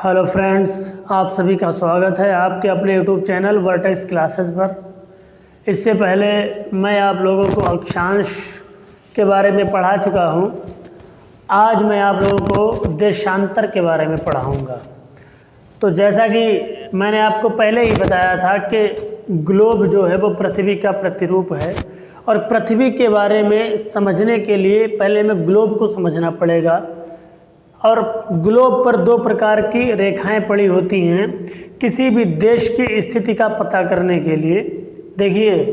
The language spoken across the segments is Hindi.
हेलो फ्रेंड्स, आप सभी का स्वागत है आपके अपने यूट्यूब चैनल वर्टेक्स क्लासेस पर। इससे पहले मैं आप लोगों को अक्षांश के बारे में पढ़ा चुका हूं। आज मैं आप लोगों को देशांतर के बारे में पढ़ाऊंगा। तो जैसा कि मैंने आपको पहले ही बताया था कि ग्लोब जो है वो पृथ्वी का प्रतिरूप है, और पृथ्वी के बारे में समझने के लिए पहले हमें ग्लोब को समझना पड़ेगा। और ग्लोब पर दो प्रकार की रेखाएं पड़ी होती हैं किसी भी देश की स्थिति का पता करने के लिए। देखिए,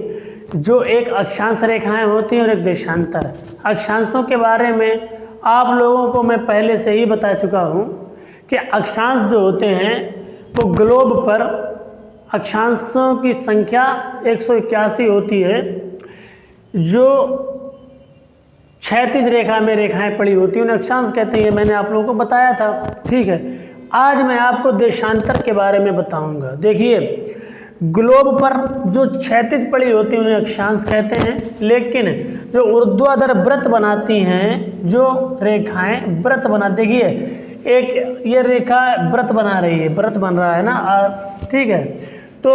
जो एक अक्षांश रेखाएं होती हैं और एक देशांतर। अक्षांशों के बारे में आप लोगों को मैं पहले से ही बता चुका हूं कि अक्षांश जो होते हैं वो ग्लोब पर अक्षांशों की संख्या 181 होती है, जो क्षैतिज रेखा में रेखाएं पड़ी होती हैं, उन्हें अक्षांश कहते हैं। मैंने आप लोगों को बताया था, ठीक है। आज मैं आपको देशांतर के बारे में बताऊंगा। देखिए, ग्लोब पर जो क्षैतिज पड़ी होती है उन्हें अक्षांश कहते हैं, लेकिन जो ऊर्ध्वाधर वृत्त बनाती हैं, जो रेखाएं वृत्त बना, देखिए एक ये रेखा वृत्त बना रही है, वृत्त बन रहा है ना, ठीक है। तो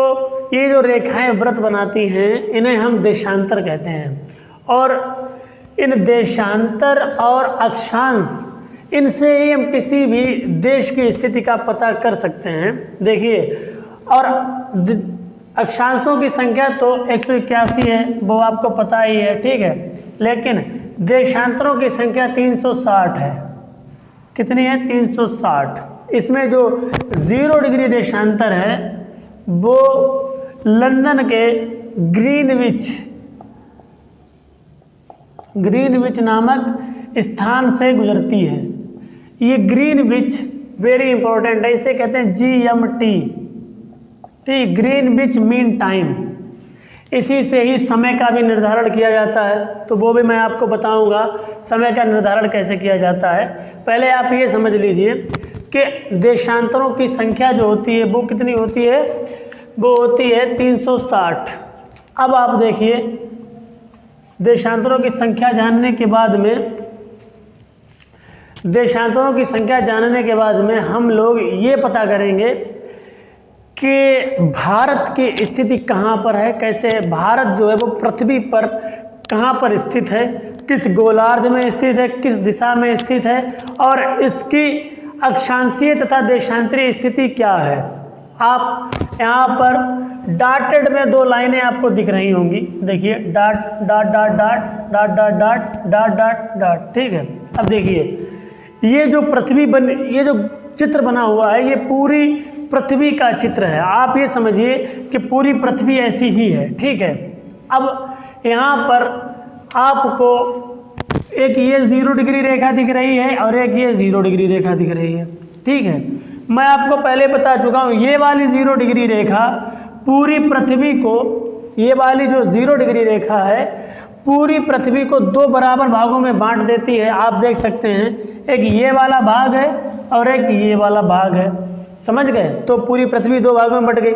ये जो रेखाएं वृत्त बनाती हैं इन्हें हम देशांतर कहते हैं। और इन देशांतर और अक्षांश, इनसे ही हम किसी भी देश की स्थिति का पता कर सकते हैं। देखिए, और अक्षांशों की संख्या तो 181 है, वो आपको पता ही है, ठीक है। लेकिन देशांतरों की संख्या 360 है। कितनी है? 360। इसमें जो 0 डिग्री देशांतर है वो लंदन के ग्रीनविच नामक स्थान से गुजरती है। ये ग्रीनविच वेरी इंपॉर्टेंट है, इसे कहते हैं GMT, ठीक, ग्रीनविच मीन टाइम। इसी से ही समय का भी निर्धारण किया जाता है, तो वो भी मैं आपको बताऊंगा समय का निर्धारण कैसे किया जाता है। पहले आप ये समझ लीजिए कि देशांतरों की संख्या जो होती है वो कितनी होती है? वो होती है 360। अब आप देखिए, देशांतरों की संख्या जानने के बाद में हम लोग ये पता करेंगे कि भारत की स्थिति कहाँ पर है, कैसे भारत जो है वो पृथ्वी पर कहाँ पर स्थित है, किस गोलार्ध में स्थित है, किस दिशा में स्थित है, और इसकी अक्षांशीय तथा देशांतरीय स्थिति क्या है। आप यहाँ पर डॉटेड में 2 लाइनें आपको दिख रही होंगी। देखिए, dot dot dot dot dot dot dot dot dot dot, ठीक है। अब देखिए, ये जो चित्र बना हुआ है ये पूरी पृथ्वी का चित्र है। आप ये समझिए कि पूरी पृथ्वी ऐसी ही है, ठीक है। अब यहाँ पर आपको एक ये 0 डिग्री रेखा दिख रही है और एक ये 0 डिग्री रेखा दिख रही है, ठीक है। मैं आपको पहले बता चुका हूँ, ये वाली 0 डिग्री रेखा पूरी पृथ्वी को, ये वाली जो 0 डिग्री रेखा है पूरी पृथ्वी को 2 बराबर भागों में बांट देती है। आप देख सकते हैं, एक ये वाला भाग है और एक ये वाला भाग है, समझ गए? तो पूरी पृथ्वी 2 भागों में बट गई।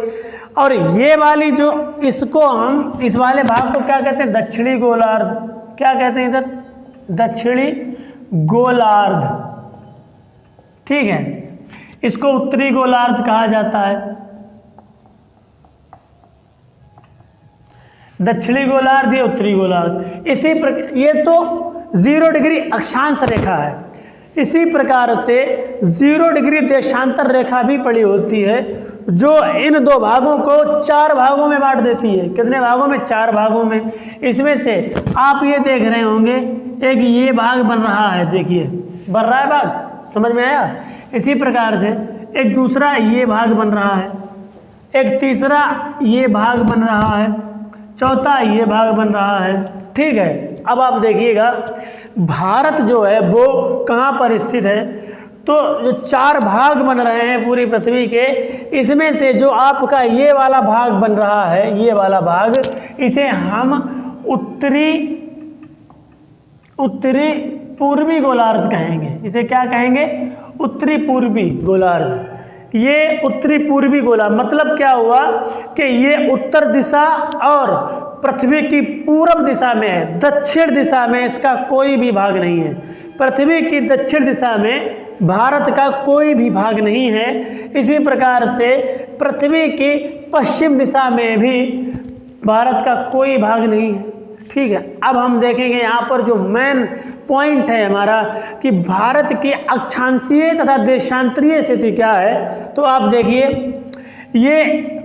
और ये वाली जो, इसको हम, इस वाले भाग को क्या कहते हैं? दक्षिणी गोलार्ध। क्या कहते हैं इधर? दक्षिणी गोलार्ध, ठीक है। इसको उत्तरी गोलार्ध कहा जाता है। दक्षिणी गोलार्ध या उत्तरी गोलार्ध। इसी प्रकार ये तो 0 डिग्री अक्षांश रेखा है। इसी प्रकार से 0 डिग्री देशांतर रेखा भी पड़ी होती है, जो इन 2 भागों को 4 भागों में बांट देती है। कितने भागों में? 4 भागों में। इसमें से आप ये देख रहे होंगे, एक ये भाग बन रहा है, देखिए बन रहा है भाग, समझ में आया? इसी प्रकार से एक दूसरा ये भाग बन रहा है, एक तीसरा ये भाग बन रहा है, चौथा ये भाग बन रहा है, ठीक है। अब आप देखिएगा, भारत जो है वो कहाँ पर स्थित है? तो जो 4 भाग बन रहे हैं पूरी पृथ्वी के, इसमें से जो आपका ये वाला भाग बन रहा है, ये वाला भाग, इसे हम उत्तरी पूर्वी गोलार्ध कहेंगे। इसे क्या कहेंगे? उत्तरी पूर्वी गोलार्ध। ये उत्तरी पूर्वी गोलार्ध मतलब क्या हुआ कि ये उत्तर दिशा और पृथ्वी की पूर्व दिशा में है, दक्षिण दिशा में इसका कोई भी भाग नहीं है। पृथ्वी की दक्षिण दिशा में भारत का कोई भी भाग नहीं है। इसी प्रकार से पृथ्वी की पश्चिम दिशा में भी भारत का कोई भाग नहीं है। ठीक है, अब हम देखेंगे यहाँ पर जो मेन पॉइंट है हमारा कि भारत की अक्षांशीय तथा देशांतरीय स्थिति क्या है। तो आप देखिए, ये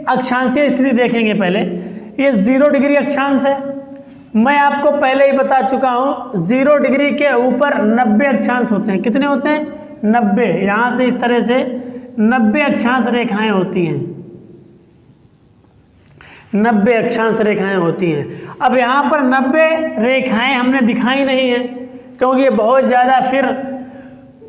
अक्षांशीय स्थिति देखेंगे पहले। ये 0 डिग्री अक्षांश है। मैं आपको पहले ही बता चुका हूँ 0 डिग्री के ऊपर 90 अक्षांश होते हैं। कितने होते हैं? 90। यहाँ से इस तरह से 90 अक्षांश रेखाएं होती हैं। 90 अक्षांश रेखाएं होती हैं। अब यहाँ पर 90 रेखाएं हमने दिखाई नहीं है, क्योंकि ये बहुत ज़्यादा फिर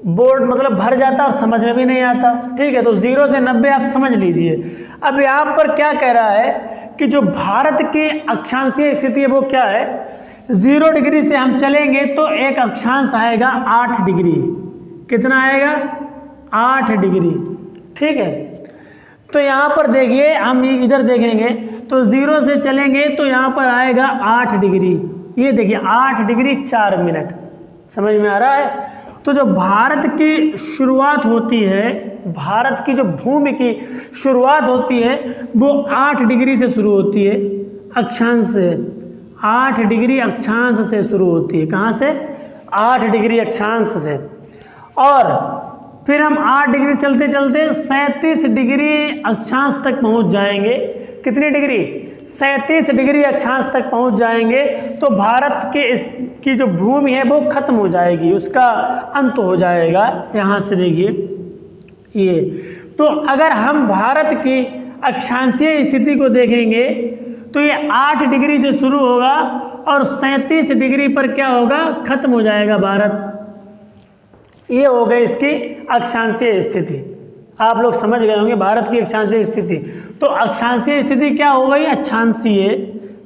बोर्ड मतलब भर जाता और समझ में भी नहीं आता। ठीक है, तो 0 से 90 आप समझ लीजिए। अब यहाँ पर क्या कह रहा है कि जो भारत की अक्षांशीय स्थिति है वो क्या है, 0 डिग्री से हम चलेंगे तो एक अक्षांश आएगा 8 डिग्री। कितना आएगा? 8 डिग्री। ठीक है, तो यहाँ पर देखिए, हम इधर देखेंगे तो 0 से चलेंगे तो यहाँ पर आएगा 8 डिग्री। ये देखिए 8 डिग्री 4 मिनट। समझ में आ रहा है? तो जो भारत की शुरुआत होती है, भारत की जो भूमि की शुरुआत होती है वो 8 डिग्री से शुरू होती है, अक्षांश से। 8 डिग्री अक्षांश से शुरू होती है। कहाँ से? 8 डिग्री अक्षांश से। और फिर हम 8 डिग्री चलते चलते 37 डिग्री अक्षांश तक पहुंच जाएंगे। कितनी डिग्री? 37 डिग्री अक्षांश तक पहुंच जाएंगे तो भारत की जो भूमि है वो खत्म हो जाएगी, उसका अंत हो जाएगा। यहाँ से देखिए ये। तो अगर हम भारत की अक्षांशीय स्थिति को देखेंगे तो ये 8 डिग्री से शुरू होगा और 37 डिग्री पर क्या होगा? खत्म हो जाएगा भारत। ये हो गई इसकी अक्षांशीय स्थिति। आप लोग समझ गए होंगे भारत की अक्षांशीय स्थिति। तो अक्षांशीय स्थिति क्या हो गई? अक्षांशीय।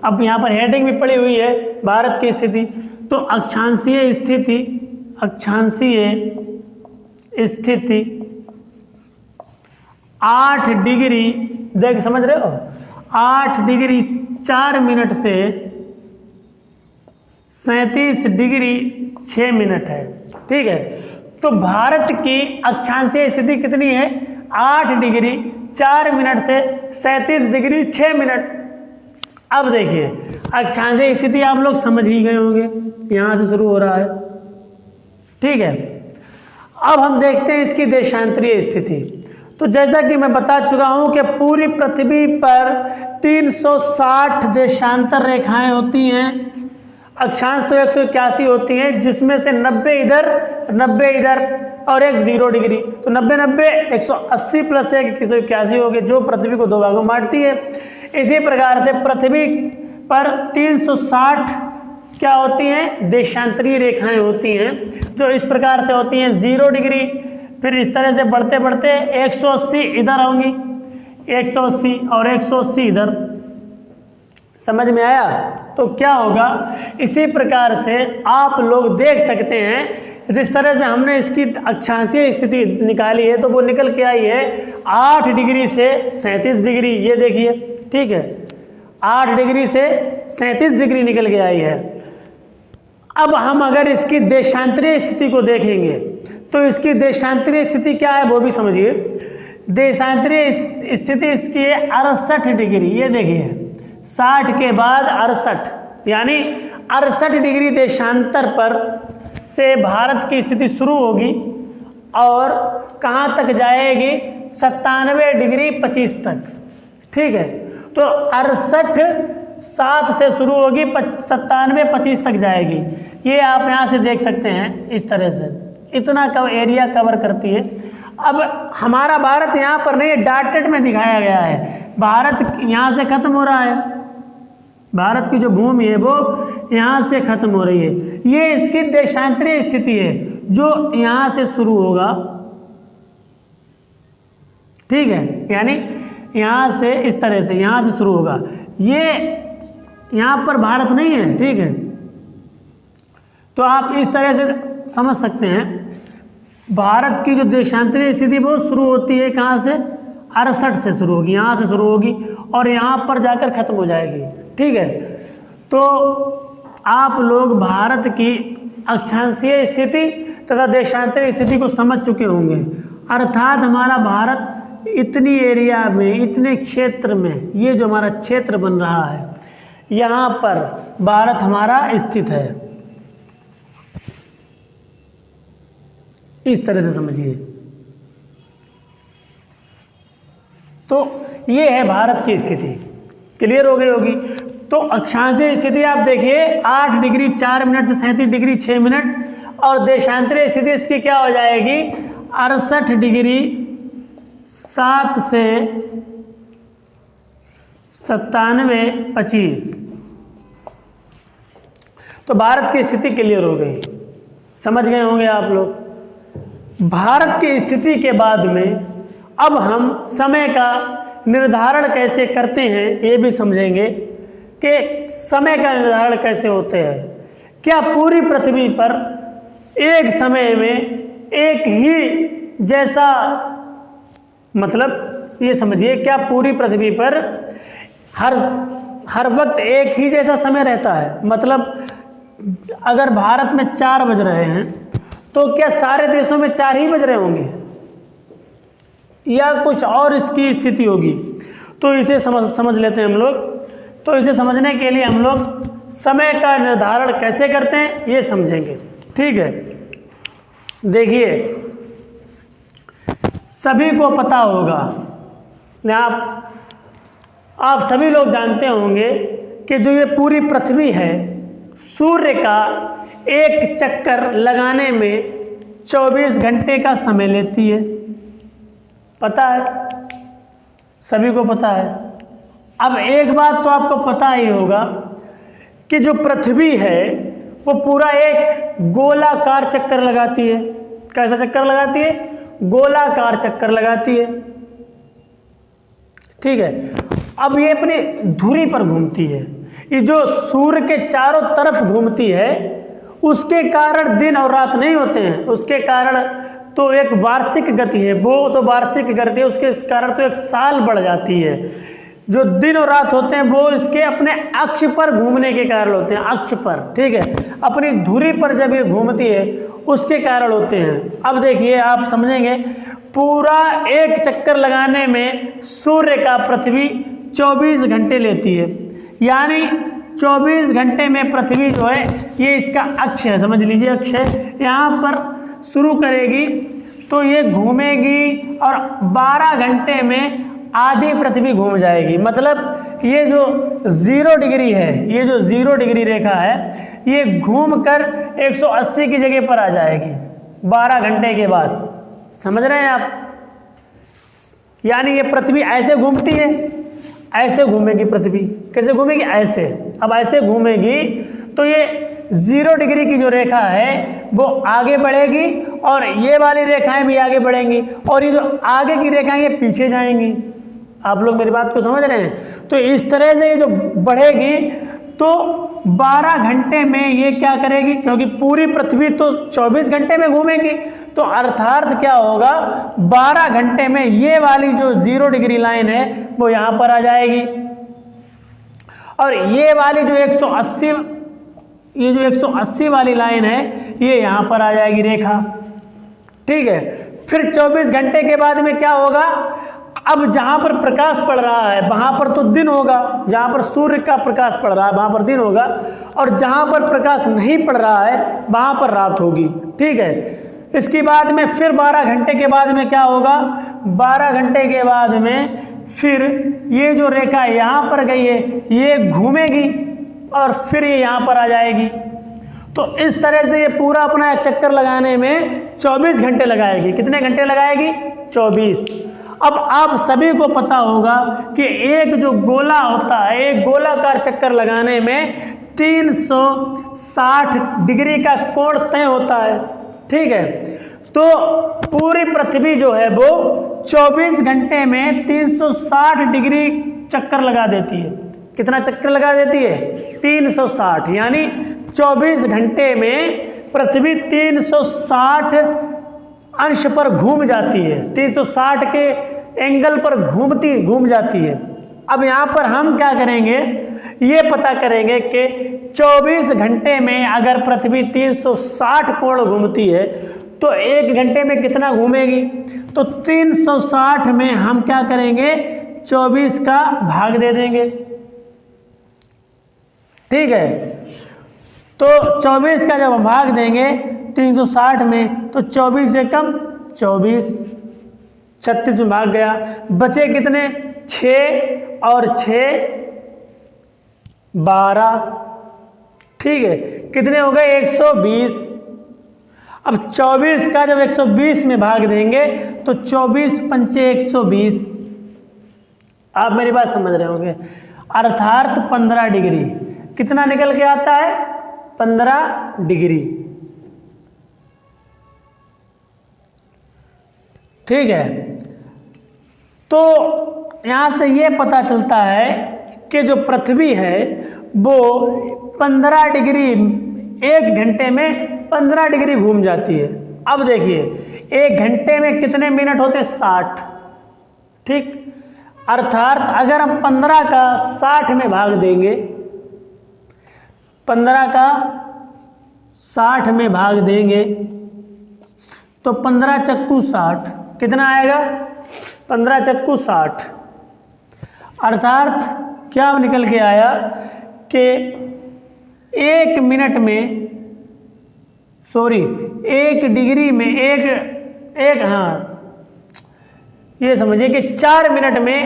अब यहाँ पर हेडिंग भी पड़ी हुई है भारत की स्थिति। तो अक्षांशीय स्थिति, अक्षांशीय स्थिति 8 डिग्री, देख समझ रहे हो, 8 डिग्री 4 मिनट से 37 डिग्री 6 मिनट है। ठीक है, तो भारत की अक्षांशीय स्थिति कितनी है? 8 डिग्री 4 मिनट से 37 डिग्री 6 मिनट। अब देखिए अक्षांशीय स्थिति आप लोग समझ ही गए होंगे, यहाँ से शुरू हो रहा है। ठीक है, अब हम देखते हैं इसकी देशांतरीय स्थिति। तो जैसा कि मैं बता चुका हूँ कि पूरी पृथ्वी पर 360 देशांतर रेखाएं होती हैं। अक्षांश तो 181 होती हैं, जिसमें से 90 इधर 90 इधर और एक 0 डिग्री। तो 90 180 प्लस 1 181 हो गए, जो पृथ्वी को 2 भागों में बांटती है। इसी प्रकार से पृथ्वी पर 360 क्या होती हैं? देशांतरीय रेखाएं होती हैं, जो इस प्रकार से होती हैं 0 डिग्री, फिर इस तरह से बढ़ते बढ़ते 180 इधर होंगी, 180 और 180 इधर। समझ में आया? तो क्या होगा, इसी प्रकार से आप लोग देख सकते हैं जिस तरह से हमने इसकी अक्षांशीय स्थिति निकाली है तो वो निकल के आई है 8 डिग्री से 37 डिग्री। ये देखिए, ठीक है, 8 डिग्री से 37 डिग्री निकल के आई है। अब हम अगर इसकी देशांतरीय स्थिति को देखेंगे तो इसकी देशांतरीय स्थिति क्या है वो भी समझिए। देशांतरीय स्थिति इसकी है 68 डिग्री। ये देखिए 60 के बाद 68, यानी 68 डिग्री देशांतर पर से भारत की स्थिति शुरू होगी और कहाँ तक जाएगी? 97 डिग्री 25 तक। ठीक है, तो 68 7 से शुरू होगी, 97 25 तक जाएगी। ये आप यहाँ से देख सकते हैं, इस तरह से इतना एरिया कवर करती है। अब हमारा भारत यहाँ पर नहीं है, डॉटेड में दिखाया गया है। भारत यहाँ से खत्म हो रहा है, भारत की जो भूमि है वो यहाँ से खत्म हो रही है। ये इसकी देशांतरीय स्थिति है जो यहाँ से शुरू होगा। ठीक है, यानी यहाँ से इस तरह से यहाँ से शुरू होगा। ये यहाँ पर भारत नहीं है। ठीक है, तो आप इस तरह से समझ सकते हैं भारत की जो देशांतरीय स्थिति वो शुरू होती है कहाँ से? 68 से शुरू होगी, यहाँ से शुरू होगी और यहाँ पर जाकर खत्म हो जाएगी। ठीक है, तो आप लोग भारत की अक्षांशीय स्थिति तथा देशांतरी स्थिति को समझ चुके होंगे। अर्थात हमारा भारत इतनी एरिया में, इतने क्षेत्र में, ये जो हमारा क्षेत्र बन रहा है, यहाँ पर भारत हमारा स्थित है। इस तरह से समझिए। तो ये है भारत की स्थिति। क्लियर हो गई होगी। तो अक्षांशीय स्थिति आप देखिए 8 डिग्री 4 मिनट से 37 डिग्री 6 मिनट, और देशांतरीय स्थिति इसकी क्या हो जाएगी 68 डिग्री 7 से 97:25। तो भारत की स्थिति क्लियर हो गई, समझ गए होंगे आप लोग। भारत की स्थिति के बाद में अब हम समय का निर्धारण कैसे करते हैं ये भी समझेंगे कि समय का निर्धारण कैसे होते हैं। क्या पूरी पृथ्वी पर एक समय में एक ही जैसा, मतलब ये समझिए, क्या पूरी पृथ्वी पर हर वक्त एक ही जैसा समय रहता है? मतलब अगर भारत में 4 बज रहे हैं तो क्या सारे देशों में 4 ही बज रहे होंगे या कुछ और इसकी स्थिति होगी? तो इसे समझ लेते हैं हम लोग। तो इसे समझने के लिए हम लोग समय का निर्धारण कैसे करते हैं ये समझेंगे। ठीक है, देखिए सभी को पता होगा, आप सभी लोग जानते होंगे कि जो ये पूरी पृथ्वी है, सूर्य का एक चक्कर लगाने में 24 घंटे का समय लेती है। पता है, सभी को पता है। अब एक बात तो आपको पता ही होगा कि जो पृथ्वी है वो पूरा एक गोलाकार चक्कर लगाती है। कैसा चक्कर लगाती है? गोलाकार चक्कर लगाती है। ठीक है, अब ये अपनी धुरी पर घूमती है। ये जो सूर्य के चारों तरफ घूमती है उसके कारण दिन और रात नहीं होते हैं, उसके कारण तो एक वार्षिक गति है, वो तो वार्षिक गति है, उसके कारण तो एक साल बढ़ जाती है। जो दिन और रात होते हैं वो इसके अपने अक्ष पर घूमने के कारण होते हैं, अक्ष पर। ठीक है, अपनी धुरी पर जब ये घूमती है उसके कारण होते हैं। अब देखिए आप समझेंगे, पूरा एक चक्कर लगाने में सूर्य का पृथ्वी 24 घंटे लेती है, यानी 24 घंटे में पृथ्वी जो है ये इसका अक्ष है, समझ लीजिए अक्ष है। यहाँ पर शुरू करेगी तो ये घूमेगी और 12 घंटे में आधी पृथ्वी घूम जाएगी। मतलब ये जो 0 डिग्री है, ये जो 0 डिग्री रेखा है, ये घूमकर 180 की जगह पर आ जाएगी 12 घंटे के बाद। समझ रहे हैं आप? यानी ये पृथ्वी ऐसे घूमती है, ऐसे घूमेगी पृथ्वी। कैसे घूमेगी? ऐसे। अब ऐसे घूमेगी तो ये 0 डिग्री की जो रेखा है वो आगे बढ़ेगी और ये वाली रेखाएं भी आगे बढ़ेंगी, और ये जो आगे की रेखाएं ये पीछे जाएंगी। आप लोग मेरी बात को समझ रहे हैं? तो इस तरह से ये जो बढ़ेगी तो 12 घंटे में ये क्या करेगी, क्योंकि पूरी पृथ्वी तो 24 घंटे में घूमेगी, तो अर्थात क्या होगा 12 घंटे में ये वाली जो 0 डिग्री लाइन है वो यहाँ पर आ जाएगी, और ये वाली जो 180 वाली लाइन है ये यहाँ पर आ जाएगी रेखा। ठीक है, फिर 24 घंटे के बाद में क्या होगा, अब जहाँ पर प्रकाश पड़ रहा है वहाँ पर तो दिन होगा, जहाँ पर सूर्य का प्रकाश पड़ रहा है वहाँ पर दिन होगा, और जहाँ पर प्रकाश नहीं पड़ रहा है वहाँ पर रात होगी। ठीक है, इसके बाद में फिर 12 घंटे के बाद में क्या होगा, 12 घंटे के बाद में फिर ये जो रेखा यहाँ पर गई है ये घूमेगी और फिर ये यहाँ पर आ जाएगी। तो इस तरह से ये पूरा अपना चक्कर लगाने में 24 घंटे लगाएगी। कितने घंटे लगाएगी? 24। अब आप सभी को पता होगा कि एक जो गोला होता है, एक गोलाकार चक्कर लगाने में 360 डिग्री का कोण तय होता है। ठीक है, तो पूरी पृथ्वी जो है वो 24 घंटे में 360 डिग्री चक्कर लगा देती है। कितना चक्कर लगा देती है? 360, यानी 24 घंटे में पृथ्वी 360 अंश पर घूम जाती है, 360 के एंगल पर घूम जाती है। अब यहाँ पर हम क्या करेंगे, ये पता करेंगे कि 24 घंटे में अगर पृथ्वी 360 कोण घूमती है तो 1 घंटे में कितना घूमेगी? तो 360 में हम क्या करेंगे, 24 का भाग दे देंगे। ठीक है, तो 24 का जब हम भाग देंगे 360 में, तो 24 से कम 24, 36 में भाग गया, बचे कितने? 6 और 6 12। ठीक है, कितने हो गए? 120। अब 24 का जब 120 में भाग देंगे तो 24 पंचे 120। आप मेरी बात समझ रहे होंगे, अर्थात 15 डिग्री। कितना निकल के आता है? 15 डिग्री। ठीक है, तो यहां से ये पता चलता है कि जो पृथ्वी है वो 15 डिग्री, 1 घंटे में 15 डिग्री घूम जाती है। अब देखिए 1 घंटे में कितने मिनट होते? 60। ठीक, अर्थात अगर हम 15 का 60 में भाग देंगे, 15 का 60 में भाग देंगे तो 15 चक्कू 60, कितना आएगा? 15 चक्कू 60। अर्थात क्या निकल के आया कि 1 मिनट में, सॉरी 1 डिग्री में एक हाँ, ये समझिए कि 4 मिनट में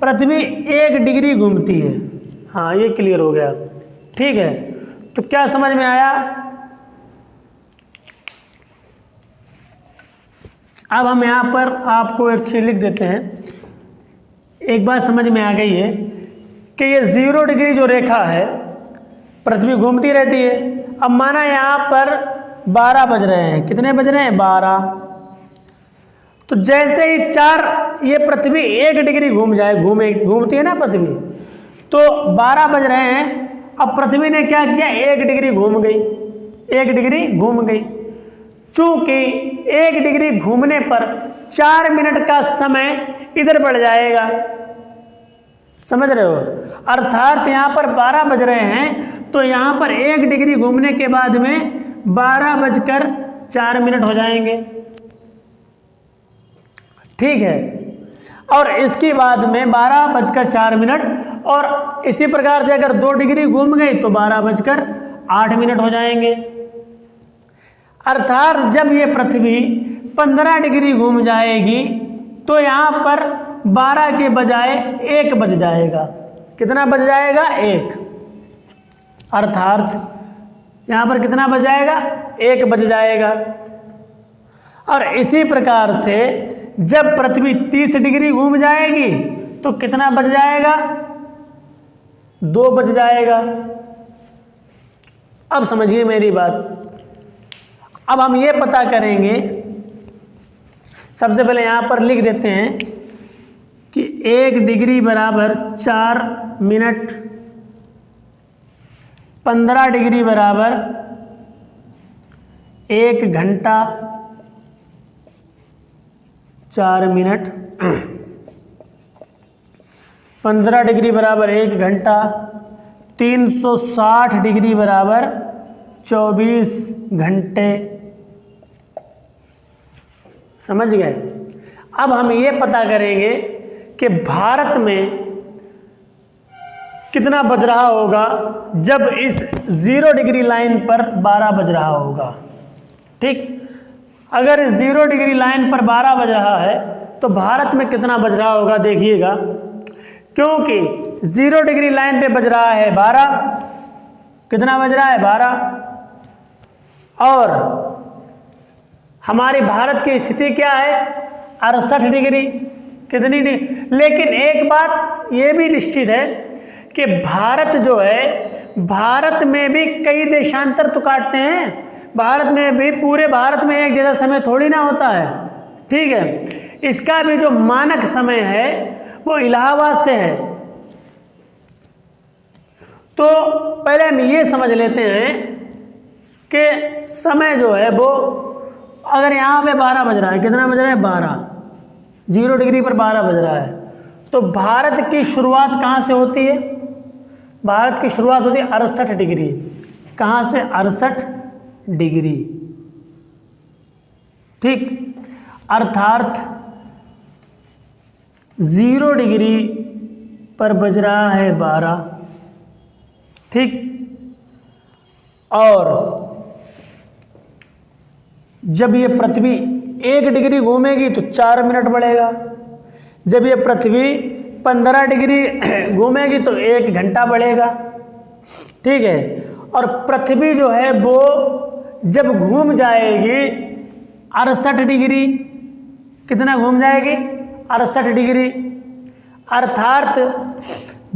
पृथ्वी 1 डिग्री घूमती है। हाँ, ये क्लियर हो गया। ठीक है, तो क्या समझ में आया? अब हम यहाँ पर आपको एक चीज लिख देते हैं। एक बात समझ में आ गई है कि ये 0 डिग्री जो रेखा है, पृथ्वी घूमती रहती है। अब माना यहाँ पर 12 बज रहे हैं, कितने बज रहे हैं? 12। तो जैसे ही ये पृथ्वी 1 डिग्री घूमती है ना पृथ्वी, तो 12 बज रहे हैं। अब पृथ्वी ने क्या किया? 1 डिग्री घूम गई, 1 डिग्री घूम गई। चूंकि 1 डिग्री घूमने पर 4 मिनट का समय इधर बढ़ जाएगा, समझ रहे हो? अर्थात यहाँ पर 12 बज रहे हैं, तो यहाँ पर 1 डिग्री घूमने के बाद में 12:04 हो जाएंगे। ठीक है, और इसके बाद में 12:04, और इसी प्रकार से अगर 2 डिग्री घूम गई तो 12:08 हो जाएंगे। अर्थात जब ये पृथ्वी 15 डिग्री घूम जाएगी तो यहाँ पर 12 के बजाय 1 बज जाएगा। कितना बज जाएगा? 1। अर्थात यहाँ पर कितना बज जाएगा? 1 बज जाएगा। और इसी प्रकार से जब पृथ्वी 30 डिग्री घूम जाएगी तो कितना बज जाएगा? 2 बज जाएगा। अब समझिए मेरी बात। अब हम ये पता करेंगे, सबसे पहले यहाँ पर लिख देते हैं कि 1 डिग्री बराबर 4 मिनट, 15 डिग्री बराबर 1 घंटा 4 मिनट, 15 डिग्री बराबर 1 घंटा, 360 डिग्री बराबर 24 घंटे। समझ गए? अब हम ये पता करेंगे कि भारत में कितना बज रहा होगा जब इस 0 डिग्री लाइन पर 12 बज रहा होगा। ठीक, अगर इस 0 डिग्री लाइन पर 12 बज रहा है तो भारत में कितना बज रहा होगा देखिएगा, क्योंकि 0 डिग्री लाइन पे बज रहा है 12। कितना बज रहा है? 12। और हमारे भारत की स्थिति क्या है? 68 डिग्री। कितनी डिग्री? लेकिन एक बात ये भी निश्चित है कि भारत जो है, भारत में भी कई देशांतर तो काटते हैं। भारत में भी, पूरे भारत में एक जैसा समय थोड़ी ना होता है। ठीक है, इसका भी जो मानक समय है वो इलाहाबाद से है। तो पहले हम ये समझ लेते हैं कि समय जो है वो, अगर यहाँ पे 12 बज रहा है, कितना बज रहा है? 12। 0 डिग्री पर 12 बज रहा है, तो भारत की शुरुआत कहाँ से होती है? भारत की शुरुआत होती है 68 डिग्री। कहाँ से? 68 डिग्री। ठीक, अर्थात 0 डिग्री पर बज रहा है 12, ठीक, और जब ये पृथ्वी 1 डिग्री घूमेगी तो 4 मिनट बढ़ेगा, जब ये पृथ्वी 15 डिग्री घूमेगी तो 1 घंटा बढ़ेगा, ठीक है। और पृथ्वी जो है वो जब घूम जाएगी 68 डिग्री, कितना घूम जाएगी? 68 डिग्री, अर्थात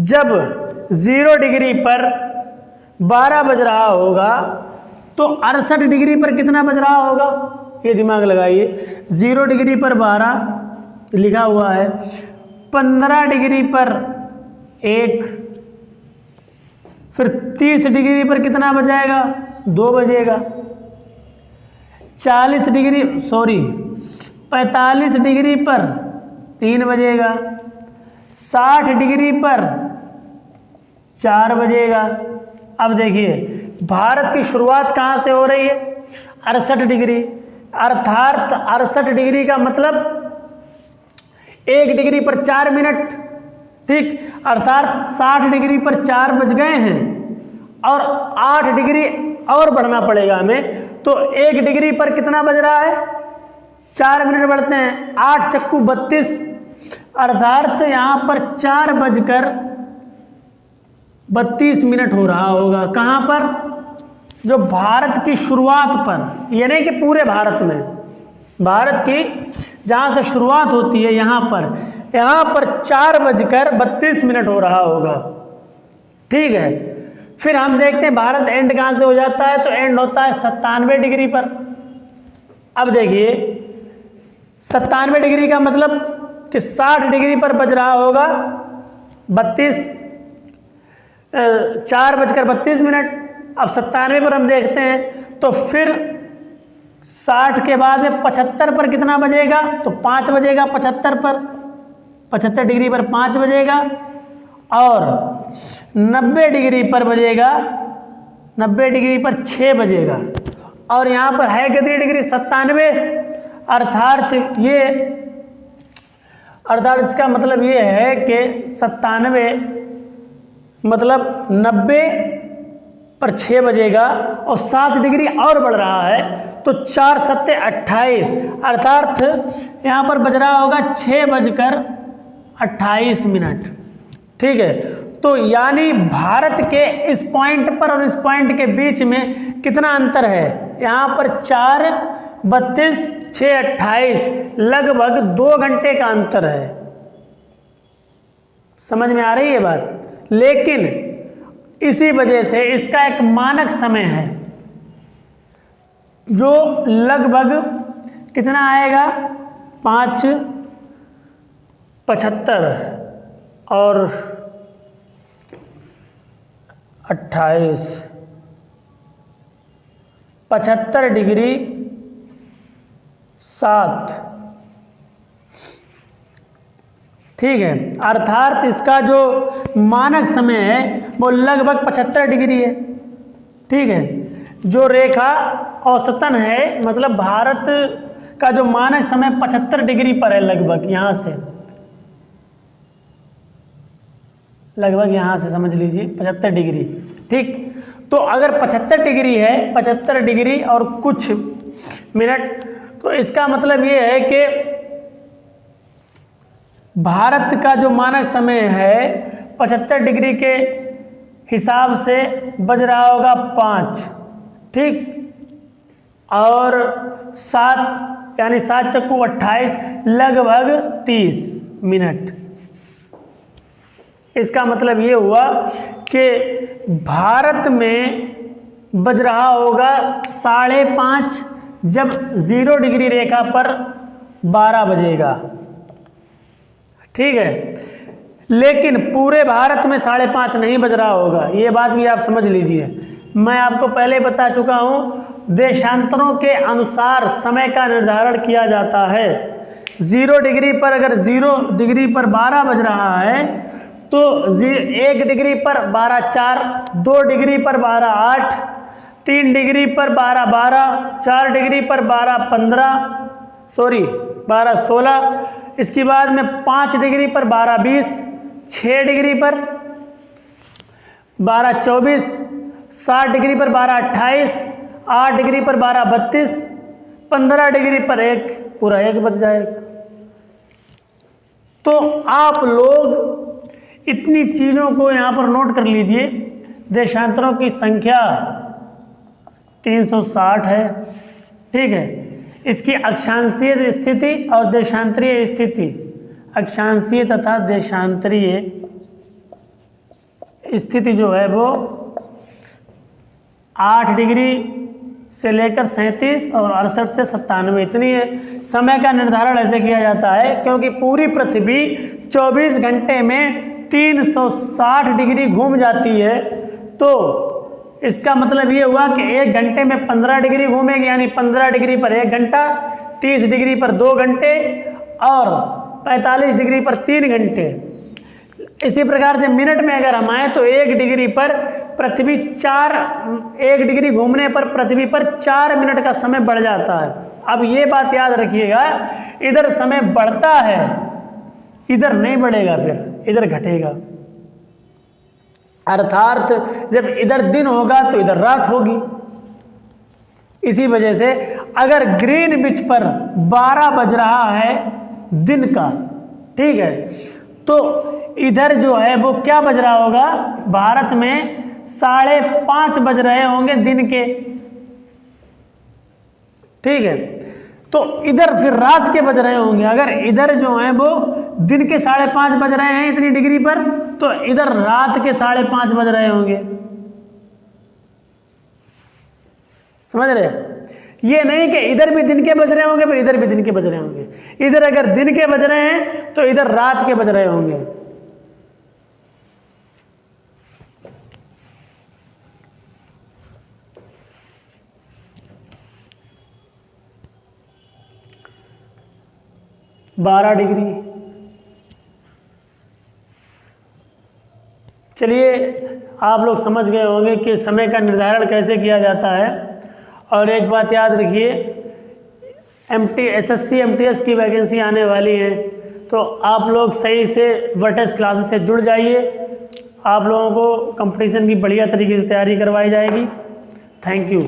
जब 0 डिग्री पर 12 बज रहा होगा तो 68 डिग्री पर कितना बज रहा होगा? ये दिमाग लगाइए, 0 डिग्री पर 12 लिखा हुआ है, 15 डिग्री पर 1, फिर 30 डिग्री पर कितना बजाएगा? 2 बजेगा, 45 डिग्री पर 3 बजेगा, 60 डिग्री पर 4 बजेगा। अब देखिए भारत की शुरुआत कहाँ से हो रही है? 68 डिग्री, अर्थात 68 डिग्री का मतलब 1 डिग्री पर 4 मिनट, ठीक, अर्थात 60 डिग्री पर 4 बज गए हैं और 8 डिग्री और बढ़ना पड़ेगा हमें, तो 1 डिग्री पर कितना बज रहा है? 4 मिनट बढ़ते हैं, 8 चक्कू 32, अर्थात यहाँ पर 4 बजकर 32 मिनट हो रहा होगा। कहाँ पर? जो भारत की शुरुआत पर, ये नहीं कि पूरे भारत में, भारत की जहाँ से शुरुआत होती है यहाँ पर 4 बजकर 32 मिनट हो रहा होगा, ठीक है। फिर हम देखते हैं भारत एंड कहाँ से हो जाता है, तो एंड होता है 97 डिग्री पर। अब देखिए 97 डिग्री का मतलब कि 60 डिग्री पर बज रहा होगा 4 बजकर 32 मिनट। अब 97 पर हम देखते हैं तो फिर 60 के बाद में 75 पर कितना बजेगा? तो 5 बजेगा, 75 डिग्री पर 5 बजेगा, और 90 डिग्री पर बजेगा, 90 डिग्री पर 6 बजेगा, और यहाँ पर है कितनी डिग्री? 97, अर्थात इसका मतलब ये है कि 97 मतलब 90 पर 6 बजेगा, और 7 डिग्री और बढ़ रहा है तो 4 सत्ते 28, अर्थात यहाँ पर बज रहा होगा 6 बजकर 28 मिनट, ठीक है। तो यानी भारत के इस पॉइंट पर और इस पॉइंट के बीच में कितना अंतर है? यहाँ पर 4 32 6 28, लगभग 2 घंटे का अंतर है। समझ में आ रही है बात? लेकिन इसी वजह से इसका एक मानक समय है जो लगभग कितना आएगा? 5:75 और 28, 75 डिग्री 7, ठीक है। अर्थात इसका जो मानक समय है वो लगभग 75 डिग्री है, ठीक है। जो रेखा औसतन है, मतलब भारत का जो मानक समय 75 डिग्री पर है, लगभग यहाँ से समझ लीजिए 75 डिग्री, ठीक। तो अगर 75 डिग्री है, 75 डिग्री और कुछ मिनट, तो इसका मतलब ये है कि भारत का जो मानक समय है 75 डिग्री के हिसाब से बज रहा होगा 5, ठीक, और 7 यानी 7 चक्कू 28, लगभग 30 मिनट। इसका मतलब ये हुआ कि भारत में बज रहा होगा 5:30 जब 0 डिग्री रेखा पर 12 बजेगा, ठीक है। लेकिन पूरे भारत में 5:30 नहीं बज रहा होगा, ये बात भी आप समझ लीजिए। मैं आपको पहले बता चुका हूँ, देशांतरों के अनुसार समय का निर्धारण किया जाता है। 0 डिग्री पर अगर 0 डिग्री पर 12 बज रहा है तो 1 डिग्री पर 12:04, 2 डिग्री पर 12:08, 3 डिग्री पर 12:12, 4 डिग्री पर 12:15, सॉरी 12-16, इसके बाद में 5 डिग्री पर 12-20, 6 डिग्री पर 12-24, 7 डिग्री पर 12-28, 8 डिग्री पर 12-32, 15 डिग्री पर 1, पूरा 1 बच जाएगा। तो आप लोग इतनी चीज़ों को यहाँ पर नोट कर लीजिए। देशांतरों की संख्या 360 है, ठीक है। इसकी अक्षांशीय स्थिति और देशांतरीय स्थिति, अक्षांशीय तथा देशांतरीय स्थिति जो है वो 8 डिग्री से लेकर 37 और 68 से 97 इतनी है। समय का निर्धारण ऐसे किया जाता है क्योंकि पूरी पृथ्वी 24 घंटे में 360 डिग्री घूम जाती है, तो इसका मतलब ये हुआ कि 1 घंटे में 15 डिग्री घूमेगी, यानी 15 डिग्री पर 1 घंटा, 30 डिग्री पर 2 घंटे और 45 डिग्री पर 3 घंटे। इसी प्रकार से मिनट में अगर हम आए तो 1 डिग्री पर पृथ्वी 1 डिग्री घूमने पर पृथ्वी पर 4 मिनट का समय बढ़ जाता है। अब ये बात याद रखिएगा, इधर समय बढ़ता है, इधर नहीं बढ़ेगा, फिर इधर घटेगा। अर्थात जब इधर दिन होगा तो इधर रात होगी। इसी वजह से अगर ग्रीनविच पर 12 बज रहा है दिन का, ठीक है, तो इधर जो है वो क्या बज रहा होगा, भारत में 5:30 बज रहे होंगे दिन के, ठीक है। तो इधर फिर रात के बज रहे होंगे। अगर इधर जो है वो दिन के 5:30 बज रहे हैं इतनी डिग्री पर, तो इधर रात के 5:30 बज रहे होंगे। समझ रहे? ये नहीं कि इधर भी दिन के बज रहे होंगे फिर इधर भी दिन के बज रहे होंगे। इधर अगर दिन के बज रहे हैं तो इधर रात के बज रहे होंगे। बारह डिग्री। चलिए आप लोग समझ गए होंगे कि समय का निर्धारण कैसे किया जाता है। और एक बात याद रखिए, SSC MTS की वैकेंसी आने वाली है, तो आप लोग सही से वर्टेक्स क्लासेस से जुड़ जाइए। आप लोगों को कंपटीशन की बढ़िया तरीके से तैयारी करवाई जाएगी। Thank you.